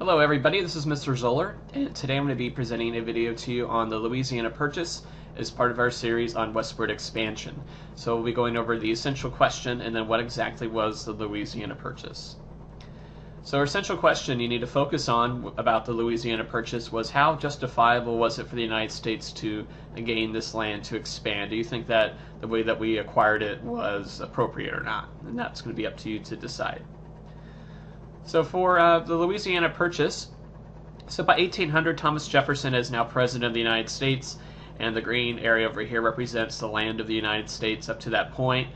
Hello everybody, this is Mr. Zoeller, and today I'm going to be presenting a video to you on the Louisiana Purchase as part of our series on westward expansion. So we'll be going over the essential question and then what exactly was the Louisiana Purchase. So our essential question you need to focus on about the Louisiana Purchase was how justifiable was it for the United States to gain this land to expand? Do you think that the way that we acquired it was appropriate or not? And that's going to be up to you to decide. So for the Louisiana Purchase, so by 1800, Thomas Jefferson is now President of the United States, and the green area over here represents the land of the United States up to that point.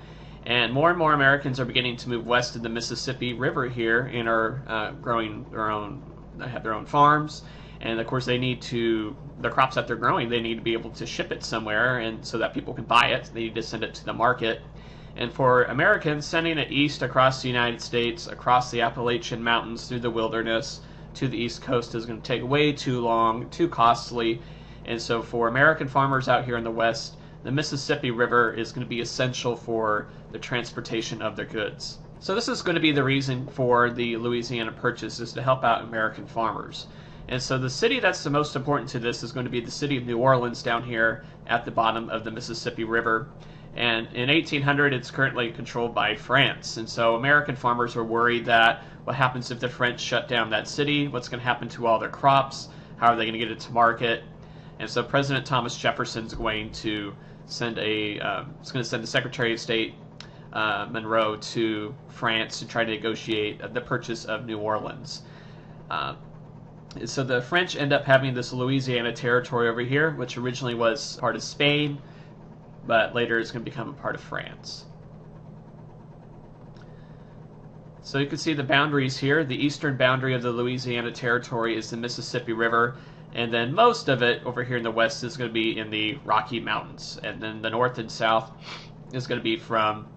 And more Americans are beginning to move west of the Mississippi River here and are growing have their own farms. And of course, they need to, the crops that they're growing, they need to be able to ship it somewhere, and so that people can buy it, they need to send it to the market. And for Americans, sending it east across the United States, across the Appalachian Mountains, through the wilderness, to the East Coast is going to take way too long, too costly. And so for American farmers out here in the West, the Mississippi River is going to be essential for the transportation of their goods. So this is going to be the reason for the Louisiana Purchase, is to help out American farmers. And so the city that's the most important to this is going to be the city of New Orleans down here at the bottom of the Mississippi River. And in 1800, it's currently controlled by France. And so American farmers were worried that what happens if the French shut down that city? What's going to happen to all their crops? How are they going to get it to market? And so President Thomas Jefferson's going to send the Secretary of State Monroe to France to try to negotiate the purchase of New Orleans. So the French end up having this Louisiana territory over here, which originally was part of Spain, but later it's going to become a part of France. So you can see the boundaries here. The eastern boundary of the Louisiana Territory is the Mississippi River, and then most of it over here in the west is going to be in the Rocky Mountains. And then the north and south is going to be from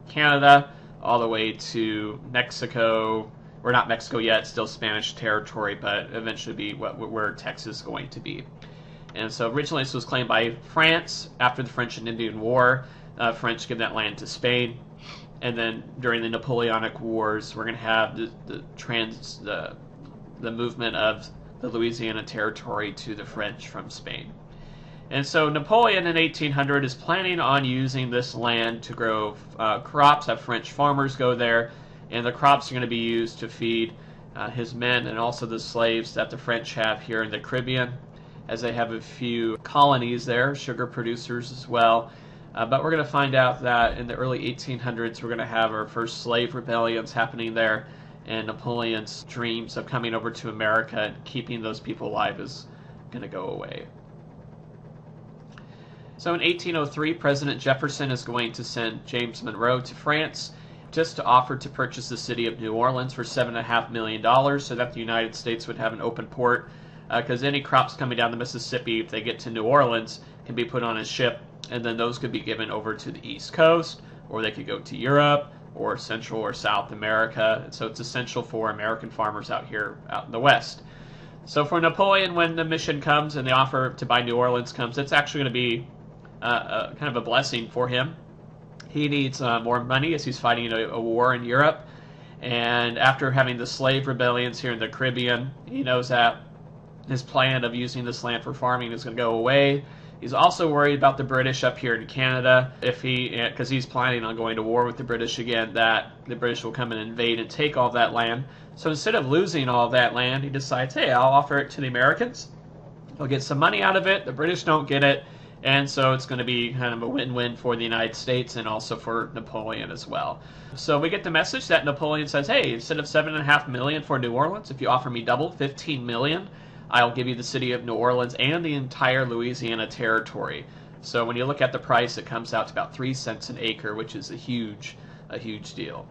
Canada all the way to Mexico, or not Mexico yet, still Spanish territory, but eventually be where Texas is going to be. And so originally this was claimed by France. After the French and Indian War, French give that land to Spain. And then during the Napoleonic Wars, we're going to have the movement of the Louisiana Territory to the French from Spain. And so Napoleon in 1800 is planning on using this land to grow crops, have French farmers go there, and the crops are going to be used to feed his men and also the slaves that the French have here in the Caribbean, as they have a few colonies there, sugar producers as well. But we're going to find out that in the early 1800s, we're going to have our first slave rebellions happening there, and Napoleon's dreams of coming over to America and keeping those people alive is going to go away. So in 1803, President Jefferson is going to send James Monroe to France just to offer to purchase the city of New Orleans for $7.5 million so that the United States would have an open port, because any crops coming down the Mississippi, if they get to New Orleans, can be put on a ship, and then those could be given over to the East Coast, or they could go to Europe, or Central or South America. So it's essential for American farmers out here, out in the West. So for Napoleon, when the mission comes and the offer to buy New Orleans comes, it's actually going to be kind of a blessing for him. He needs more money as he's fighting a war in Europe, and after having the slave rebellions here in the Caribbean, he knows that his plan of using this land for farming is going to go away. He's also worried about the British up here in Canada, because he's planning on going to war with the British again, that the British will come and invade and take all that land. So instead of losing all that land, he decides, hey, I'll offer it to the Americans. They'll get some money out of it. The British don't get it. And so it's going to be kind of a win-win for the United States and also for Napoleon as well. So we get the message that Napoleon says, hey, instead of $7.5 million for New Orleans, if you offer me double, $15 million, I'll give you the city of New Orleans and the entire Louisiana Territory. So when you look at the price, it comes out to about 3 cents an acre, which is a huge deal.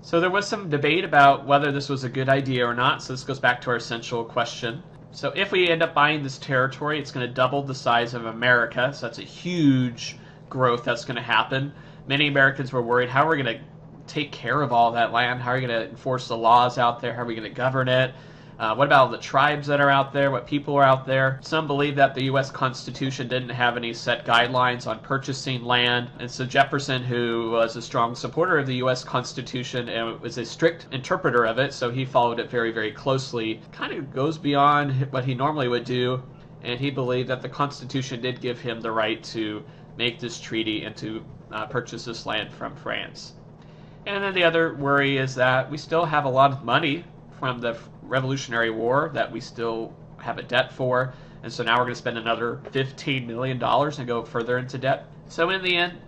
So there was some debate about whether this was a good idea or not. So this goes back to our essential question. So if we end up buying this territory, it's going to double the size of America. So that's a huge growth that's going to happen. Many Americans were worried, how are we going to take care of all that land? How are we going to enforce the laws out there? How are we going to govern it? What about all the tribes that are out there? What people are out there? Some believe that the U.S. Constitution didn't have any set guidelines on purchasing land, and so Jefferson, who was a strong supporter of the U.S. Constitution and was a strict interpreter of it, so he followed it very, very closely, kind of goes beyond what he normally would do, and he believed that the Constitution did give him the right to make this treaty and to purchase this land from France. And then the other worry is that we still have a lot of money from the Revolutionary War that we still have a debt for, and so now we're going to spend another $15 million and go further into debt. So in the end,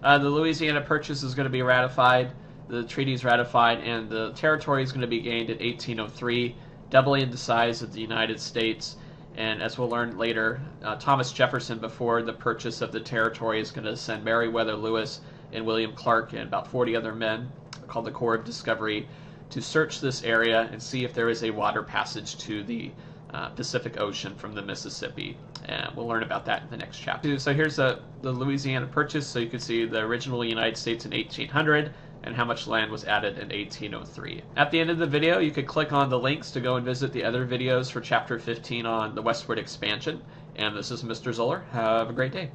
the Louisiana Purchase is going to be ratified, the treaty is ratified, and the territory is going to be gained in 1803, doubling the size of the United States. And as we'll learn later, Thomas Jefferson, before the purchase of the territory, is going to send Meriwether Lewis and William Clark and about 40 other men, called the Corps of Discovery, to search this area and see if there is a water passage to the Pacific Ocean from the Mississippi. And we'll learn about that in the next chapter. So here's the Louisiana Purchase. So you can see the original United States in 1800 and how much land was added in 1803. At the end of the video, you could click on the links to go and visit the other videos for Chapter 15 on the westward expansion. And this is Mr. Zoeller. Have a great day.